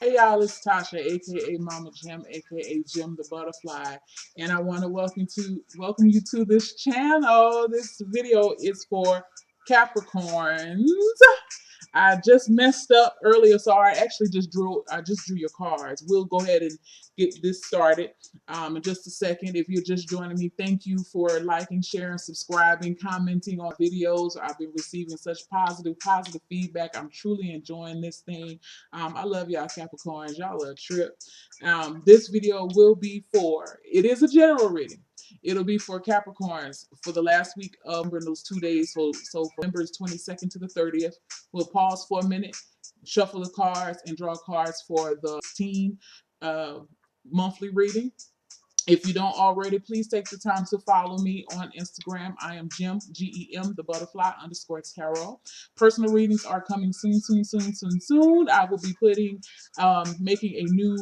Hey y'all, it's Tasha, aka Mama Jim, aka Jim the Butterfly, and I want to welcome you to this channel. This video is for Capricorns. I just messed up earlier, so I just drew your cards. We'll go ahead and get this started in just a second. If you're just joining me, thank you for liking, sharing, subscribing, commenting on videos. I've been receiving such positive feedback. I'm truly enjoying this thing. I love y'all Capricorns. Y'all are a trip. This video will be it is a general reading. It'll be for Capricorns for the last week of those 2 days. So from November 22nd to the 30th. We'll pause for a minute, shuffle the cards, and draw cards for the 16 monthly reading. If you don't already, please take the time to follow me on Instagram. I am Jim, Gem, the butterfly _tarot. Personal readings are coming soon. I will be making a new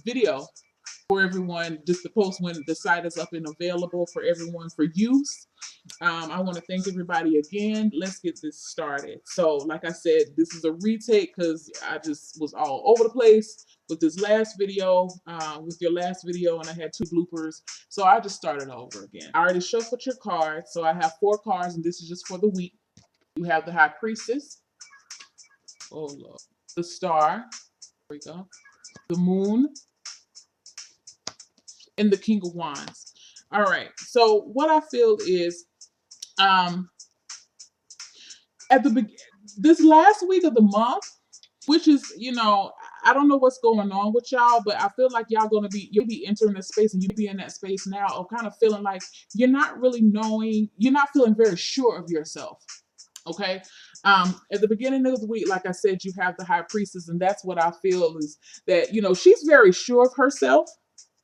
video for everyone, just to post when the site is up and available for everyone for use. I want to thank everybody again. Let's get this started. So, like I said, this is a retake because I just was all over the place with this last video, with your last video, and I had two bloopers. So I just started over again. I already shuffled your cards. So I have 4 cards, and this is just for the week. You have the High Priestess. Oh, Lord. The Star. There we go. The Moon. And the King of Wands. All right. So what I feel is, at this last week of the month, which is, I don't know what's going on with y'all, but I feel like you'll be entering that space, and you'll be in that space now of kind of feeling like you're not feeling very sure of yourself. Okay. At the beginning of the week, like I said, you have the High Priestess, and that's what I feel is that, she's very sure of herself.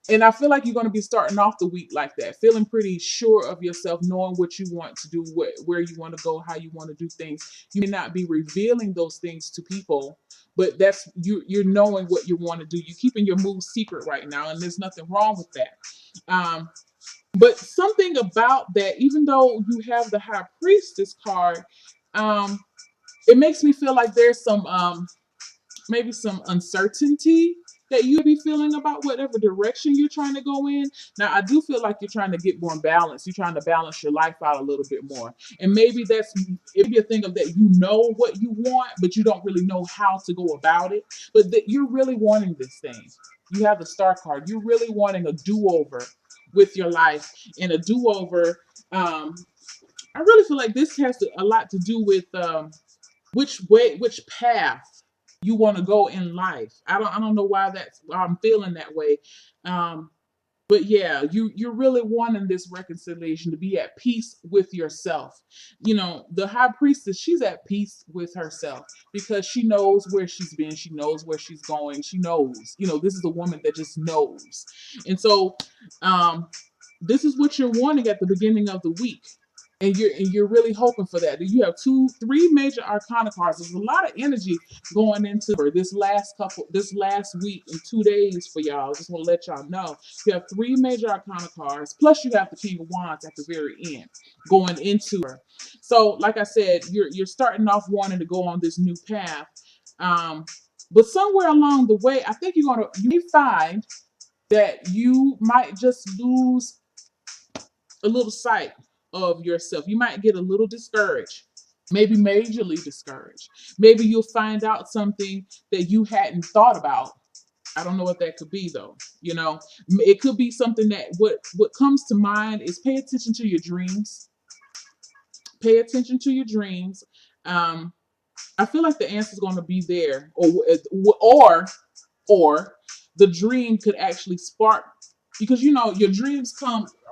And I feel like you're going to be starting off the week like that, feeling pretty sure of yourself, knowing what you want to do, where you want to go, how you want to do things. You may not be revealing those things to people, but that's you're knowing what you want to do. You're keeping your moves secret right now, and there's nothing wrong with that. But something about that, even though you have the High Priestess card, it makes me feel like there's some maybe some uncertainty that you be feeling about whatever direction you're trying to go in. Now, I do feel like you're trying to get more balance. You're trying to balance your life out a little bit more. And maybe that's if you think of that, what you want, but you don't really know how to go about it. But that you're really wanting this thing. You have the Star card. You're really wanting a do-over with your life. And a do-over, I really feel like this has a lot to do with which path you want to go in life. I don't know why I'm feeling that way. But yeah, you're really wanting this reconciliation, to be at peace with yourself. The High Priestess, she's at peace with herself because she knows where she's been, she knows where she's going, she knows. This is a woman that just knows. And so this is what you're wanting at the beginning of the week. And you're really hoping for that. You have 3 major arcana cards. There's a lot of energy going into this last week and 2 days for y'all. Just want to let y'all know. You have 3 major arcana cards, plus you have the King of Wands at the very end going into her. So, like I said, you're starting off wanting to go on this new path. But somewhere along the way, I think you may find that you might just lose a little sight of yourself. You might get a little discouraged, maybe majorly discouraged. Maybe you'll find out something that you hadn't thought about. I don't know what that could be though. It could be something that what comes to mind is pay attention to your dreams. Pay attention to your dreams. I feel like the answer is going to be there, or the dream could actually spark, because your dreams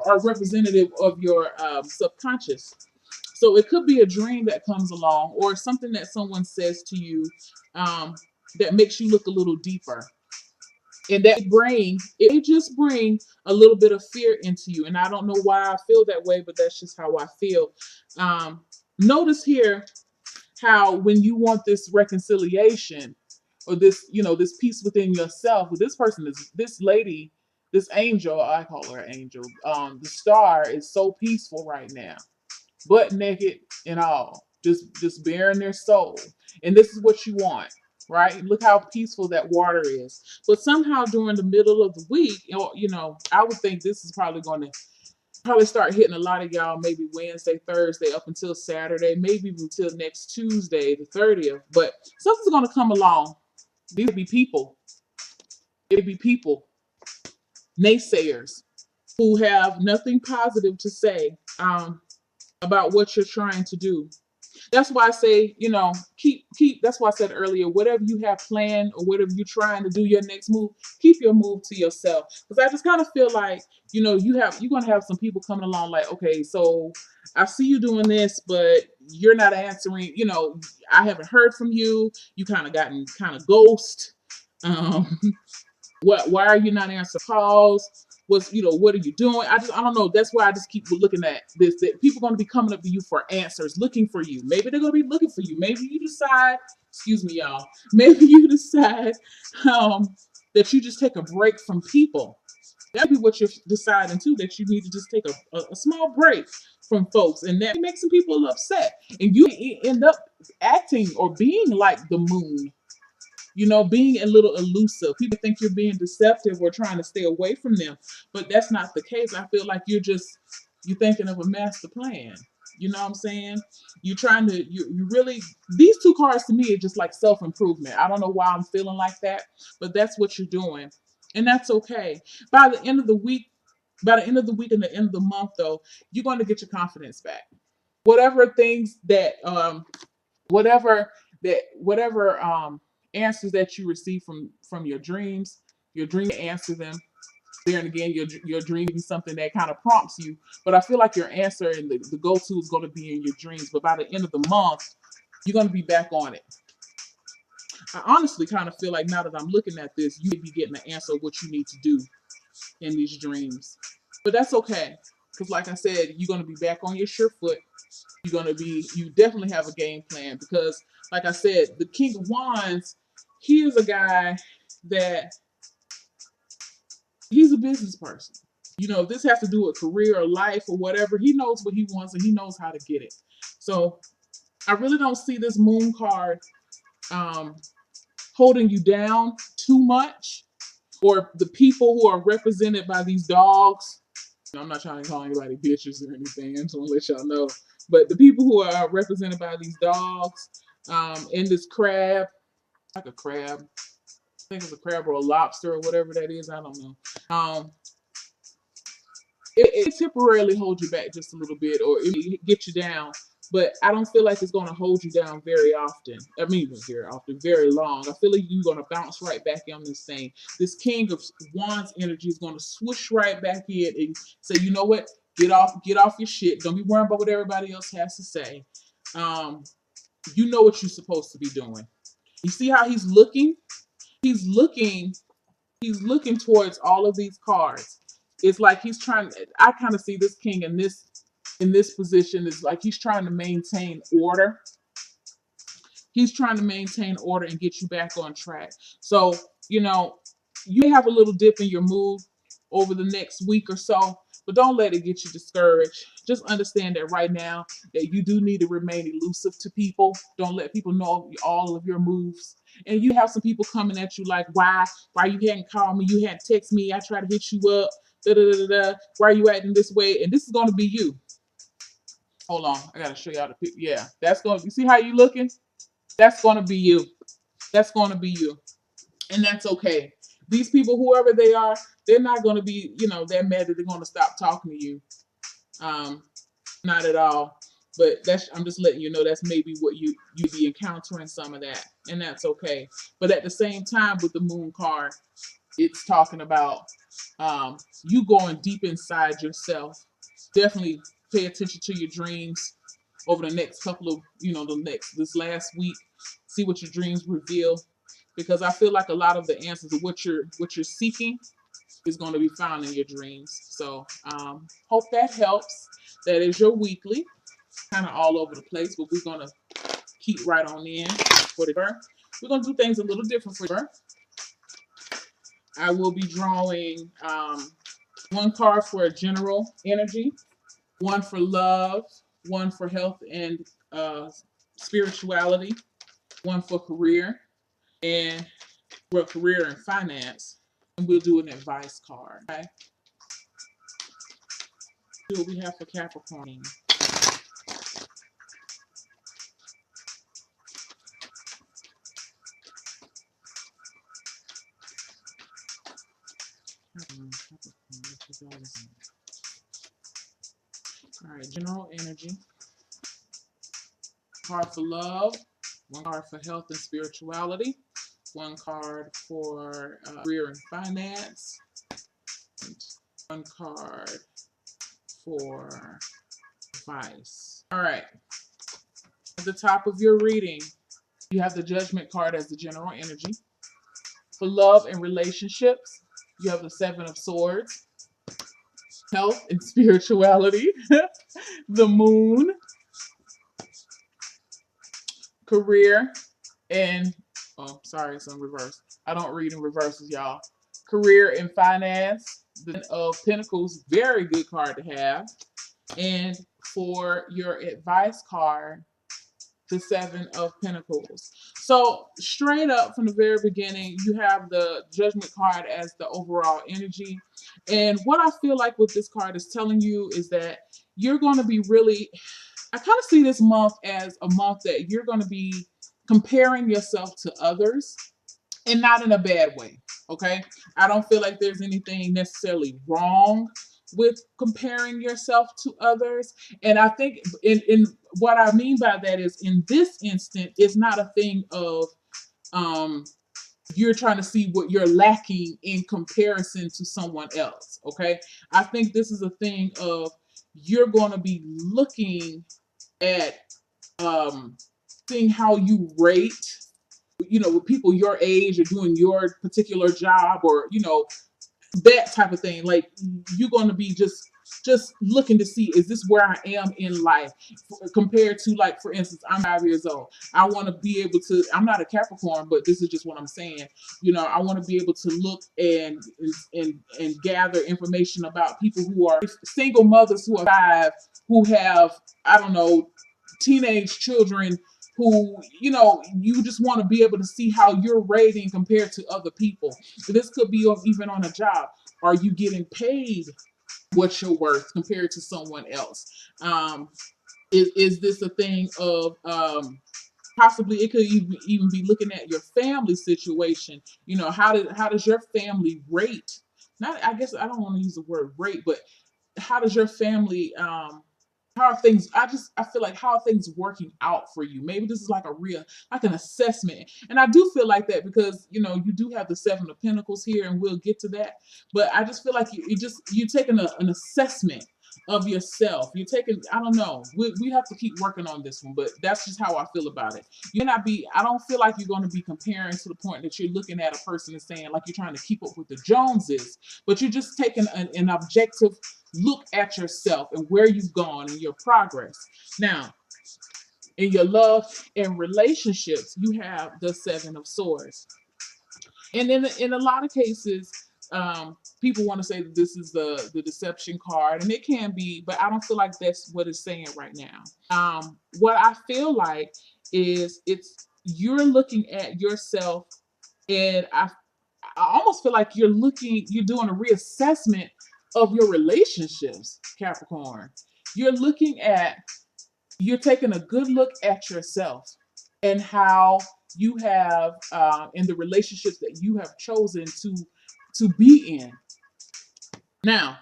are representative of your subconscious. So it could be a dream that comes along, or something that someone says to you that makes you look a little deeper. And it may just bring a little bit of fear into you. And I don't know why I feel that way, but that's just how I feel. Notice here how when you want this reconciliation, or this peace within yourself, this lady, this angel, I call her an angel, the Star is so peaceful right now, butt naked and all, just bearing their soul. And this is what you want, right? Look how peaceful that water is. But somehow during the middle of the week, I would think this is probably going to probably start hitting a lot of y'all maybe Wednesday, Thursday, up until Saturday, maybe even until next Tuesday, the 30th. But something's going to come along. These will be people. It'll be people, naysayers, who have nothing positive to say about what you're trying to do. That's why I say, keep. That's why I said earlier, whatever you have planned or whatever you're trying to do, your next move, keep your move to yourself. Because I just kind of feel like, you're gonna have some people coming along like, okay, so I see you doing this, but you're not answering. I haven't heard from you. You kind of gotten kind of ghost. Um, why are you not answering calls? What are you doing? I don't know. That's why I just keep looking at this. That people are going to be coming up to you for answers, looking for you. Maybe they're going to be looking for you. Maybe you decide, excuse me, y'all. Maybe you decide that you just take a break from people. That'd be what you're deciding too. That you need to just take a small break from folks, and that makes some people upset, and you end up acting or being like the moon, being a little elusive. People think you're being deceptive or trying to stay away from them, but that's not the case. I feel like you're thinking of a master plan. You know what I'm saying? You're trying to, you really, these two cards to me are just like self improvement. I don't know why I'm feeling like that, but that's what you're doing. And that's okay. By the end of the week, and the end of the month, though, you're going to get your confidence back. Whatever things that, whatever answers that you receive from your dream answer them. There and again, your dream is something that kind of prompts you, but I feel like your answer and the go-to is going to be in your dreams. But by the end of the month, you're going to be back on it. I honestly kind of feel like now that I'm looking at this, you may be getting the answer of what you need to do in these dreams. But that's okay, because like I said, you're going to be back on your sure foot. You definitely have a game plan, because like I said, the King of Wands, he is a guy that he's a business person. If this has to do with career or life or whatever, he knows what he wants and he knows how to get it. So I really don't see this moon card holding you down too much, or the people who are represented by these dogs. I'm not trying to call anybody bitches or anything. I just want to let y'all know. But the people who are represented by these dogs, and this crab, like a crab, I think it's a crab or a lobster or whatever that is. I don't know. It temporarily hold you back just a little bit, or it get you down. But I don't feel like it's going to hold you down very often. I mean, very often, very long. I feel like you're going to bounce right back on this thing. This King of Wands energy is going to swoosh right back in and say, you know what? Get off your shit. Don't be worrying about what everybody else has to say. You know what you're supposed to be doing. You see how he's looking? He's looking towards all of these cards. It's like he's trying. I kind of see this king in this position. It's like he's trying to maintain order. He's trying to maintain order and get you back on track. So, you may have a little dip in your mood over the next week or so, but don't let it get you discouraged. Just understand that right now that you do need to remain elusive to people. Don't let people know all of your moves. And you have some people coming at you like, why you hadn't called me, you hadn't texted me, I tried to hit you up, da da da da. Why are you acting this way? And this is going to be you. Hold on, I gotta show y'all the picture. Yeah, that's going. You see how you looking? That's going to be you. That's going to be you. And that's okay. These people, whoever they are, they're not going to be, that mad that they're going to stop talking to you. Not at all. But I'm just letting you know that's maybe what you be encountering some of that, and that's okay. But at the same time, with the moon card, it's talking about you going deep inside yourself. Definitely pay attention to your dreams over the next couple of, this last week. See what your dreams reveal, because I feel like a lot of the answers of what you're seeking is going to be found in your dreams. So hope that helps. That is your weekly, kind of all over the place, but we're going to keep right on in for the birth. We're going to do things a little different for birth. I will be drawing one card for a general energy, one for love, one for health and spirituality, one for career, and for career and finance. And we'll do an advice card. Okay. See what we have for Capricorn. All right, general energy. Card for love, one card for health and spirituality, one card for career and finance, and one card for advice. All right. At the top of your reading, you have the Judgment card as the general energy. For love and relationships, you have the Seven of Swords. Health and spirituality, the Moon. Career and, oh, sorry, it's in reverse. I don't read in reverses, y'all. Career and finance, the Ten of Pentacles, very good card to have. And for your advice card, the Seven of Pentacles. So straight up from the very beginning, you have the Judgment card as the overall energy. And what I feel like what this card is telling you is that you're going to be really, I kind of see this month as a month that you're going to be comparing yourself to others, and not in a bad way. Okay. I don't feel like there's anything necessarily wrong with comparing yourself to others. And I think in what I mean by that is in this instant, it's not a thing of um you're trying to see what you're lacking in comparison to someone else. Okay. I think this is a thing of you're going to be looking at seeing how you rate, with people your age or doing your particular job, or that type of thing. Like, you're going to be just looking to see, is this where I am in life compared to, like, for instance, I'm 5 years old. I want to be able to, I'm not a Capricorn, but this is just what I'm saying. I want to be able to look and gather information about people who are single mothers who are 5, who have, I don't know, teenage children, who, you just want to be able to see how you're rating compared to other people. So this could be even on a job. Are you getting paid what you're worth compared to someone else? Is this a thing of possibly it could even be looking at your family situation? How does your family rate? Not, I guess I don't want to use the word rate, but how does your family how are things, I feel like, how are things working out for you? Maybe this is like a real, like an assessment. And I do feel like that because you do have the Seven of Pentacles here, and we'll get to that. But I just feel like you're taking an assessment of yourself. You're taking, I don't know, we have to keep working on this one, but that's just how I feel about it. I don't feel like you're going to be comparing to the point that you're looking at a person and saying, like, you're trying to keep up with the Joneses, but you're just taking an objective look at yourself and where you've gone and your progress. Now, in your love and relationships, you have the Seven of Swords. And then in a lot of cases, people want to say that this is the deception card, and it can be, but I don't feel like that's what it's saying right now. What I feel like is you're looking at yourself, and I almost feel like you're doing a reassessment of your relationships, Capricorn. You're taking a good look at yourself and how you have in the relationships that you have chosen to be in. Now,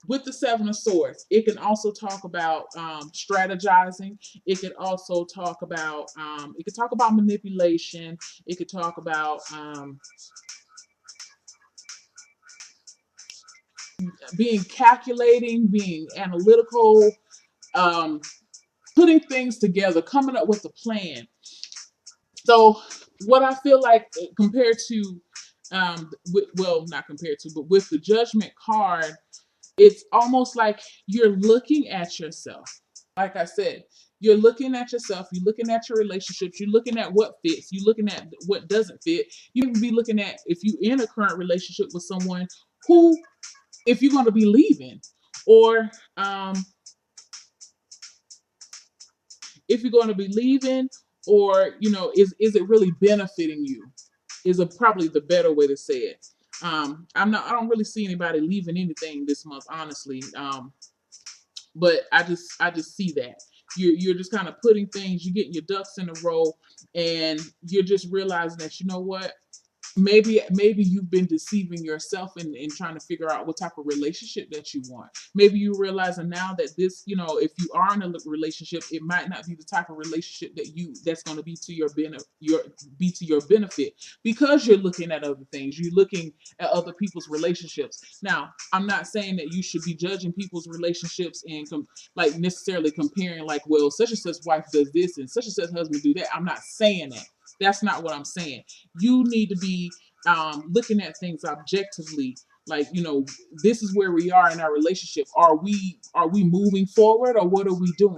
with the Seven of Swords, it can also talk about strategizing. It could also talk about manipulation. It could talk about being calculating, being analytical, putting things together, coming up with a plan. So what I feel like compared to, not compared to, but with the Judgment card, it's almost like you're looking at yourself. Like I said, you're looking at yourself, you're looking at your relationships, you're looking at what fits, you're looking at what doesn't fit. You can be looking at if you're in a current relationship with someone who, if you're going to be leaving, or if you're going to be leaving, or is it really benefiting you? is probably the better way to say it. I don't really see anybody leaving anything this month, honestly. But I just see that you're just kind of putting things, you're getting your ducks in a row, and you're just realizing that, you know what, maybe you've been deceiving yourself in trying to figure out what type of relationship that you want. Maybe you realizing now that this, if you are in a relationship, it might not be the type of relationship that's going to be to your benefit, because you're looking at other things, you're looking at other people's relationships. Now, I'm not saying that you should be judging people's relationships and like necessarily comparing, like, well, such and such wife does this and such husband do that. I'm not saying that. That's not what I'm saying. You need to be looking at things objectively. Like, this is where we are in our relationship. Are we moving forward, or what are we doing?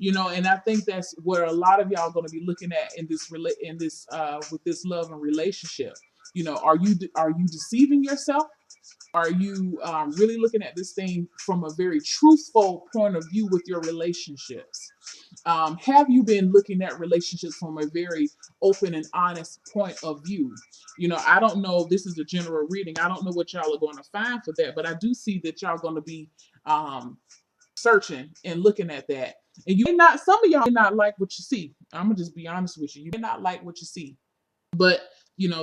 And I think that's where a lot of y'all are going to be looking at in this with this love and relationship. Are you deceiving yourself? Are you really looking at this thing from a very truthful point of view with your relationships? Have you been looking at relationships from a very open and honest point of view? I don't know. This is a general reading. I don't know what y'all are going to find for that, but I do see that y'all are going to be searching and looking at that. And some of y'all may not like what you see. I'm going to just be honest with you. You may not like what you see, but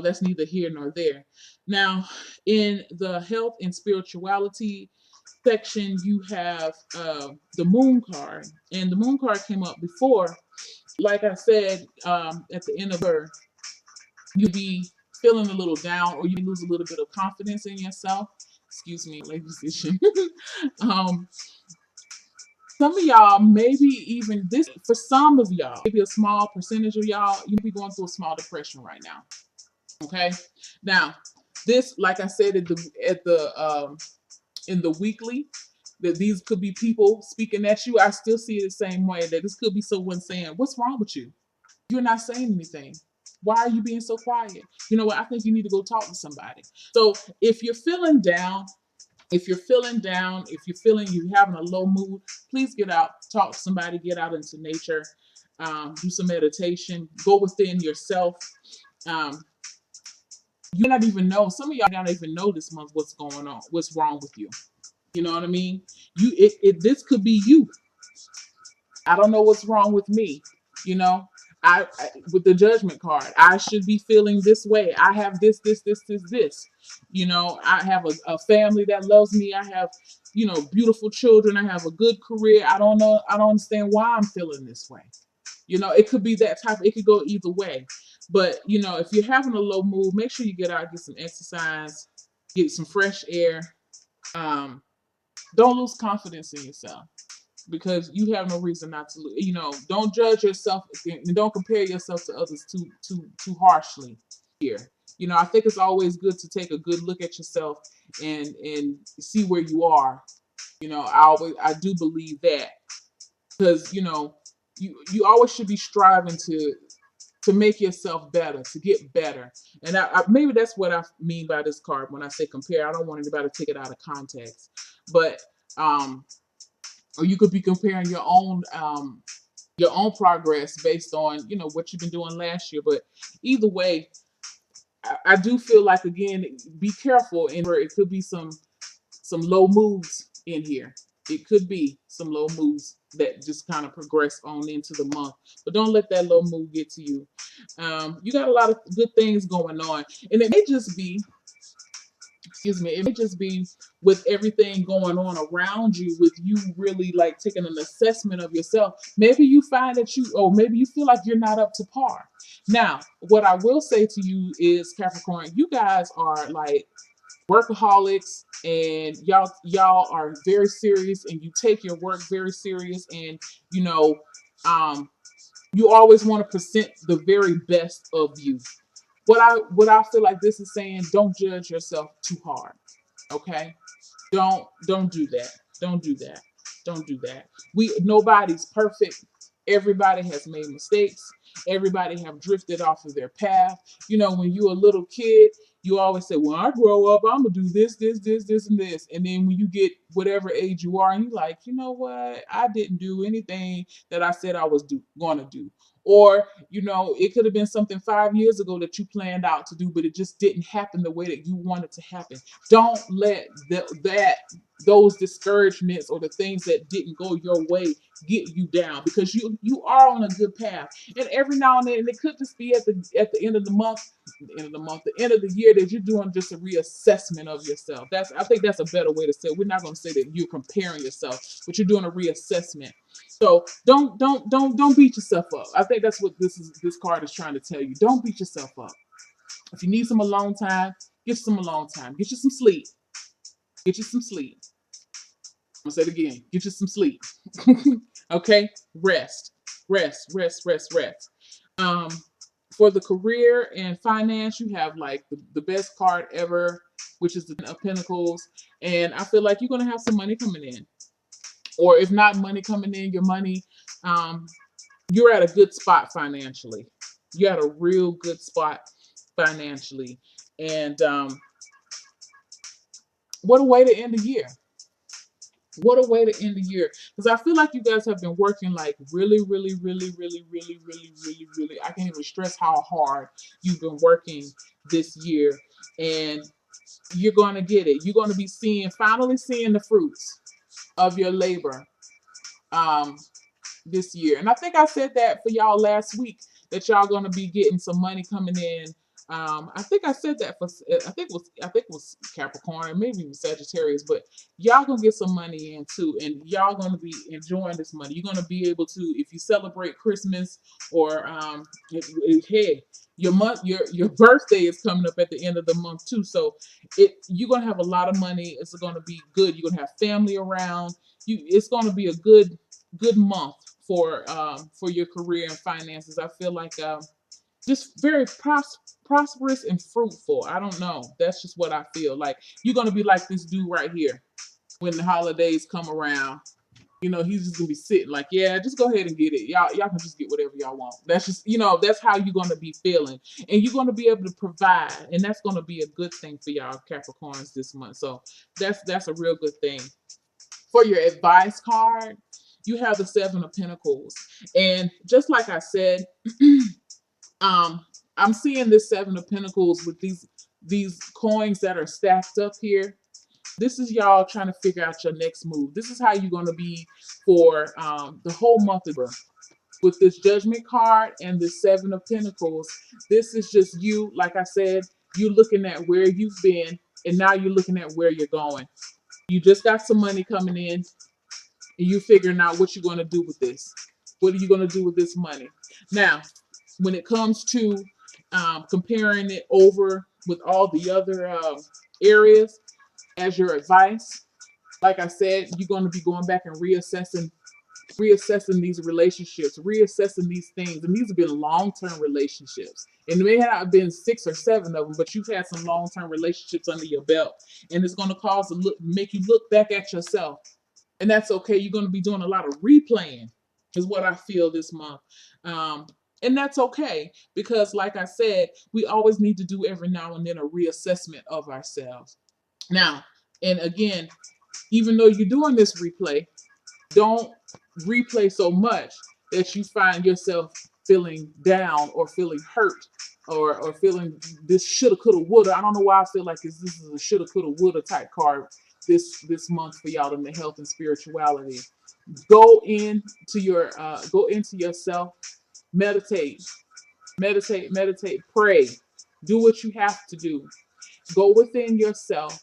that's neither here nor there. Now, in the health and spirituality section, you have the moon card, and the moon card came up before. Like I said, at the end of her, you'll be feeling a little down, or you lose a little bit of confidence in yourself. Excuse me, lady musician. Some of y'all, maybe even this, for some of y'all, maybe a small percentage of y'all, you be going through a small depression right now. Okay. Now, this, like I said, in the weekly, that these could be people speaking at you. I still see it the same way, that this could be someone saying, "What's wrong with you? You're not saying anything. Why are you being so quiet? You know what? I think you need to go talk to somebody." So if you're feeling down, if you're feeling you're having a low mood, please get out, talk to somebody, get out into nature, do some meditation, go within yourself. You not even know. Some of y'all don't even know this month what's going on, what's wrong with you. You know what I mean? This could be you. I don't know what's wrong with me. I with the judgment card, I should be feeling this way. I have this. I have a family that loves me. I have, beautiful children. I have a good career. I don't know. I don't understand why I'm feeling this way. It could be that type. It could go either way. But, if you're having a low mood, make sure you get out, get some exercise, get some fresh air. Don't lose confidence in yourself, because you have no reason not to lose. Don't judge yourself and don't compare yourself to others too harshly here. I think it's always good to take a good look at yourself and see where you are. I do believe that, because you always should be striving to make yourself better, to get better. And maybe that's what I mean by this card when I say compare. I don't want anybody to take it out of context, but or you could be comparing your own progress based on what you've been doing last year. But either way, I do feel like, again, be careful, and it could be some low moves in here. It could be some low moves that just kind of progress on into the month, but don't let that low move get to you. You got a lot of good things going on, and it may just be, with everything going on around you, with you really like taking an assessment of yourself. Maybe you find that or maybe you feel like you're not up to par. Now, what I will say to you is, Capricorn, you guys are like workaholics, and y'all are very serious, and you take your work very serious, and you always want to present the very best of you. What I feel like this is saying, don't judge yourself too hard. Okay? Don't do that. Don't do that. Don't do that. Nobody's perfect. Everybody has made mistakes. Everybody have drifted off of their path. When you're a little kid, you always say, "When I grow up, I'm gonna do this, and this." And then when you get whatever age you are, and you're like, "You know what? I didn't do anything that I said I was gonna do." Or, it could have been something 5 years ago that you planned out to do, but it just didn't happen the way that you wanted to happen. Don't let those discouragements or the things that didn't go your way get you down, because you are on a good path. And every now and then, and it could just be at the end of the month, the end of the year, that you're doing just a reassessment of yourself. I think that's a better way to say it. We're not going to say that you're comparing yourself, but you're doing a reassessment. So don't beat yourself up. I think that's what this card is trying to tell you. Don't beat yourself up. If you need some alone time, get some alone time. Get you some sleep. Get you some sleep. I'm gonna say it again. Get you some sleep. Okay? Rest. Rest, rest, rest, rest. Um, for the career and finance, you have like the best card ever, which is the Ten of Pentacles. And I feel like you're gonna have some money coming in. Or if not money coming in, your money, you're at a good spot financially. You're at a real good spot financially. And what a way to end the year. What a way to end the year. Because I feel like you guys have been working like really, really, really, really, really, really, really, really. I can't even stress how hard you've been working this year. And you're going to get it. You're going to be finally seeing the fruits of your labor this year. And I think I said that for y'all last week, that y'all going to be getting some money coming in. I think I said that for I think it was Capricorn, maybe even Sagittarius, but y'all gonna get some money in too, and y'all gonna be enjoying this money. You're gonna be able to, if you celebrate Christmas, or hey, your birthday is coming up at the end of the month too, so you're gonna have a lot of money. It's gonna be good. You're gonna have family around you. It's gonna be a good month for your career and finances. I feel like just very prosperous and fruitful. I don't know. That's just what I feel like. You're going to be like this dude right here when the holidays come around. He's just going to be sitting like, yeah, just go ahead and get it. Y'all can just get whatever y'all want. That's just, that's how you're going to be feeling. And you're going to be able to provide. And that's going to be a good thing for y'all Capricorns this month. So that's a real good thing. For your advice card, you have the Seven of Pentacles. And just like I said, I'm seeing this Seven of Pentacles with these coins that are stacked up here. This is y'all trying to figure out your next move. This is how you're going to be for the whole month of with this Judgment card and the Seven of Pentacles. This is just you, like I said, you looking at where you've been, and now you're looking at where you're going. You just got some money coming in, and you figuring out what you're going to do with this. What are you going to do with this money? Now, when it comes to comparing it over with all the other areas as your advice, like I said, you're going to be going back and reassessing these relationships, reassessing these things. And these have been long-term relationships. And it may not have been 6 or 7 of them, but you've had some long-term relationships under your belt. And it's going to make you look back at yourself. And that's okay. You're going to be doing a lot of replaying, is what I feel this month. And that's okay, because like I said, we always need to do every now and then a reassessment of ourselves. Now, and again, even though you're doing this replay, don't replay so much that you find yourself feeling down or feeling hurt or feeling this shoulda, coulda, woulda. I don't know why I feel like this is a shoulda, coulda, woulda type card this month for y'all in the health and spirituality. Go into yourself. Meditate, pray, do what you have to do. Go within yourself,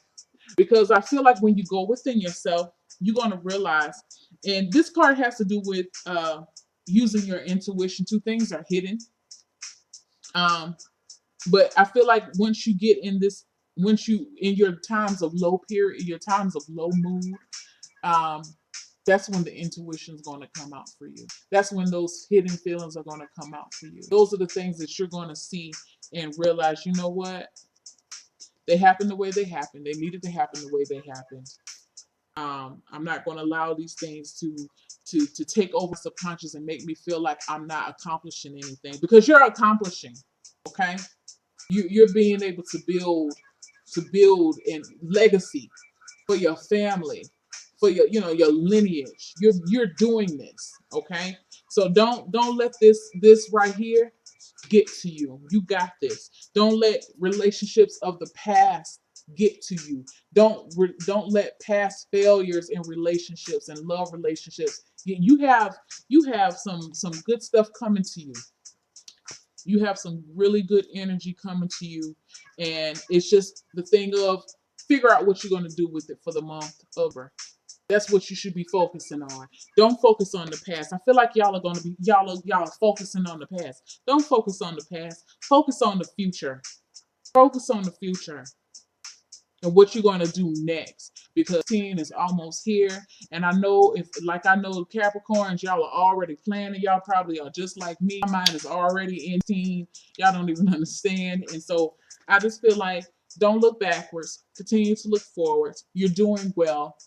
because I feel like when you go within yourself, you're going to realize, and this card has to do with using your intuition. 2 things are hidden. But I feel like once you in your times of low period, your times of low mood, that's when the intuition is going to come out for you. That's when those hidden feelings are going to come out for you. Those are the things that you're going to see and realize, you know what? They happened the way they happened. They needed to happen the way they happened. I'm not going to allow these things to take over subconscious and make me feel like I'm not accomplishing anything, because you're accomplishing. Okay, you're being able to build in legacy for your family, for your lineage. You're doing this. Okay, So don't let this right here get to you. You got this. Don't let relationships of the past get to you. Don't let past failures in relationships and love relationships. You have some good stuff coming to you. You have some really good energy coming to you, and it's just the thing of figure out what you're going to do with it for the month over. That's what you should be focusing on. Don't focus on the past. I feel like y'all are going to be y'all are focusing on the past. Don't focus on the past. Focus on the future. Focus on the future and what you're going to do next, because 10 is almost here. And I know, if like I know Capricorns, y'all are already planning. Y'all probably are just like me. My mind is already in 10. Y'all don't even understand. And so I just feel like don't look backwards. Continue to look forwards. You're doing well.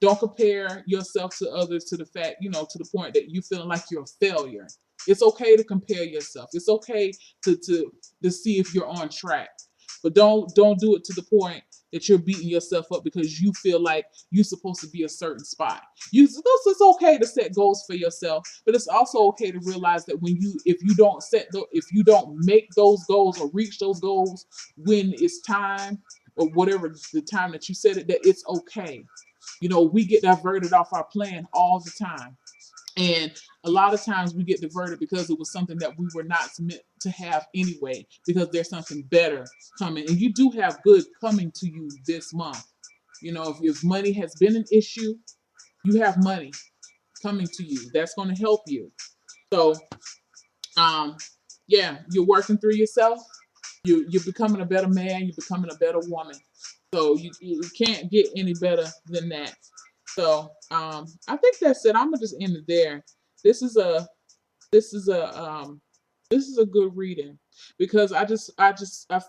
Don't compare yourself to others to the fact, to the point that you feeling like you're a failure. It's okay to compare yourself. It's okay to see if you're on track. But don't do it to the point that you're beating yourself up because you feel like you're supposed to be a certain spot. It's okay to set goals for yourself, but it's also okay to realize that if you don't make those goals or reach those goals when it's time, or whatever the time that you set it, that it's okay. We get diverted off our plan all the time. And a lot of times we get diverted because it was something that we were not meant to have anyway, because there's something better coming. And you do have good coming to you this month. If money has been an issue, you have money coming to you. That's going to help you. So, um, yeah, you're working through yourself. You're becoming a better man. You're becoming a better woman. So you can't get any better than that. So I think that's it. I'm gonna just end it there. This is a this is a this is a good reading, because I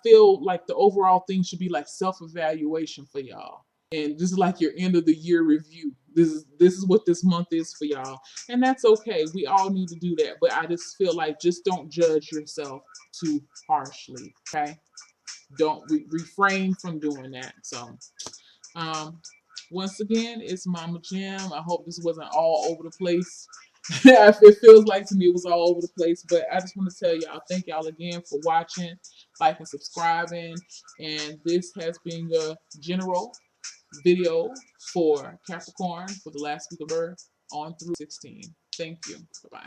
feel like the overall thing should be like self evaluation for y'all, and this is like your end of the year review. This is what this month is for y'all, and that's okay. We all need to do that, but I just feel like just don't judge yourself too harshly. Okay, don't refrain from doing that. So um, once again, it's Mama Jim. I hope this wasn't all over the place. It feels like to me it was all over the place, but I just want to tell y'all, thank y'all again for watching, like, and subscribing. And this has been your general video for Capricorn for the last week of Earth on through 16. Thank you. Bye bye.